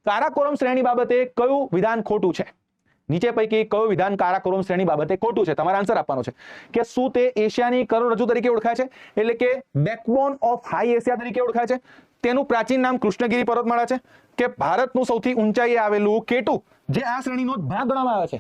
કારાકોરમ શ્રેણી બાબતે કયું વિધાન ખોટું છે? નીચે પૈકી કયું વિધાન કારાકોરમ શ્રેણી બાબતે ખોટું છે? તમારે આન્સર આપવાનો છે કે શું તે એશિયાની કરોડરજ્જુ તરીકે ઓળખાય છે, એટલે કે બેકબોન ઓફ હાઈ એશિયા તરીકે ઓળખાય છે, તેનું પ્રાચીન નામ કૃષ્ણગિરી પર્વતમાળા છે, કે ભારતનું સૌથી ઊંચાઈએ આવેલું કેટુ જે આ શ્રેણીનો જ ભાગ ગણવામાં આવે છે?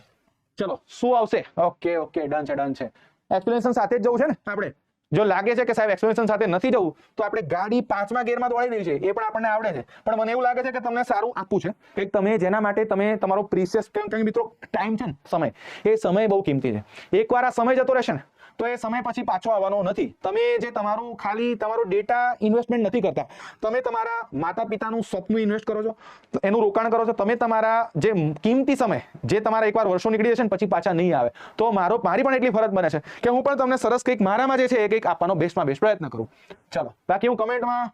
ચલો શું આવશે? ઓકે ઓકે ડન છે, ડન છે. એક્સપ્લેનેશન સાથે જ જવું છે ને આપણે? જો લાગે છે કે સાહેબ એક્સપ્લેનેશન સાથે નથી જવું તો આપણે ગાડી 5મા ગિયરમાં દોડી દઈએ છીએ, એ પણ આપણને આવડે છે, પણ મને એવું લાગે છે કે તમને સારું આપવું છે કે તમે જેના માટે તમે તમારો પ્રીસિયસ મિત્રો ટાઈમ છે ને, સમય, એ સમય બહુ કિંમતી છે. એકવાર આ સમય જતો રહેશે ને તો એ સમય પછી પાછો આવવાનો નથી. તમે જે તમારું ખાલી તમારો ડેટા ઇન્વેસ્ટમેન્ટ નથી કરતા, તમે તમારા માતા પિતાનું સ્વપ્ન ઇન્વેસ્ટ કરો છો, એનું રોકાણ કરો છો, તમે તમારા જે કિંમતી સમય જે તમારા એકવાર વર્ષો નીકળી જશે ને પછી પાછા નહીં આવે, તો મારી પણ એટલી ફરજ બને છે કે હું પણ તમને સરસ કંઈક મારામાં જે છે એ કંઈક આપવાનો બેસ્ટમાં બેસ્ટ પ્રયત્ન કરું. ચલો, બાકી હું કમેન્ટમાં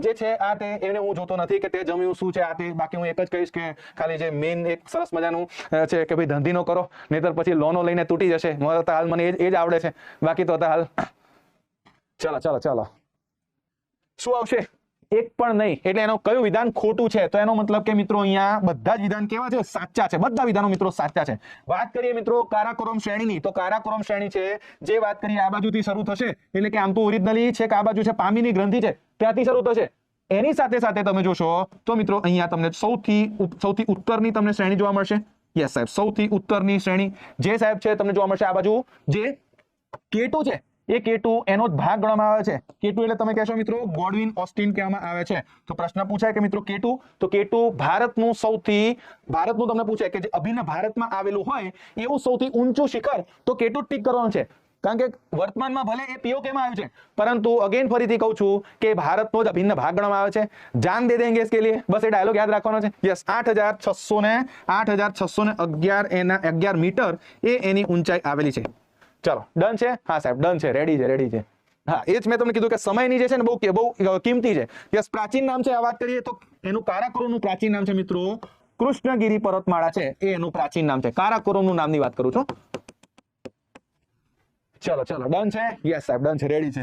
જે છે આ તે એને હું જોતો નથી કે તે જમ્યું શું છે આ તે. બાકી હું એક જ કહીશ કે ખાલી જે મેઇન એક સરસ મજાનું છે કે ભાઈ ધંધીનો કરો, નહીતર પછી લોનો લઈને તૂટી જશે. હાલ મને એ જ આવડે છે, બાકી તો હાલ. ચાલો ચાલો ચાલો, શું આવશે? એક પણ નહીં. એટલે એનું કયું વિધાન ખોટું છે? તો એનો મતલબ કે મિત્રો અહીંયા બધા જ વિધાન કેવા છે? સાચા છે. બધા વિધાનો મિત્રો સાચા છે. વાત કરીએ મિત્રો કારાકોરમ શ્રેણીની, તો કારાકોરમ શ્રેણી છે જે વાત કરીએ આ બાજુથી શરૂ થશે, એટલે કે આમ તો ઓરિજિનલી છે કે આ બાજુ છે પામીની ગ્રંથિ છે ત્યાંથી શરૂ થશે. એની સાથે સાથે તમે જોશો તો મિત્રો અહીંયા તમને સૌથી ઉત્તરની તમને શ્રેણી જોવા મળશે. યસ સાહેબ, સૌથી ઉત્તરની શ્રેણી જે સાહેબ છે તમને જોવા મળશે આ બાજુ. જે કેટુ છે એ કેટુ એનો જ ભાગ ગણવામાં આવે છે. કેટુ એટલે તમે કહેશો મિત્રો ગોડવિન ઓસ્ટિન કહેવામાં આવે છે. તો પ્રશ્ન પૂછાય કે મિત્રો કેટુ, તો કેટુ ભારતનું તમને પૂછાય કે જે અભિન્ન ભારતમાં આવેલું હોય એવું સૌથી ઊંચું શિખર, તો કેટુ ટીક કરવાનું છે. કારણ કે વર્તમાનમાં ભલે એ પીઓકેમાં આવ્યું છે, પરંતુ અગેન ફરીથી કહું છું કે ભારતનો જ અભિન્ન ભાગ ગણવામાં આવે છે. જાન દે દેંગે इसके लिए, બસ એ ડાયલોગ યાદ રાખવાનો છે. યસ, 8611 મીટર એ એની ઊંચાઈ આવેલી છે. ચલો ડન છે? હા સાહેબ ડન છે, રેડી છે, રેડી છે. હા, એ જ મેં તમને કીધું કે સમયની જે છે ને બહુ કિંમતી છે. યસ, પ્રાચીન નામ છે. આ વાત કરીએ તો એનું કારાકોરમનું પ્રાચીન નામ છે મિત્રો કૃષ્ણગિરી પર્વતમાળા છે, એ એનું પ્રાચીન નામ છે. કારાકોરમનું નામની વાત કરું છું. ચલો ચલો ડન છે? યસ સાહેબ ડન છે, રેડી છે.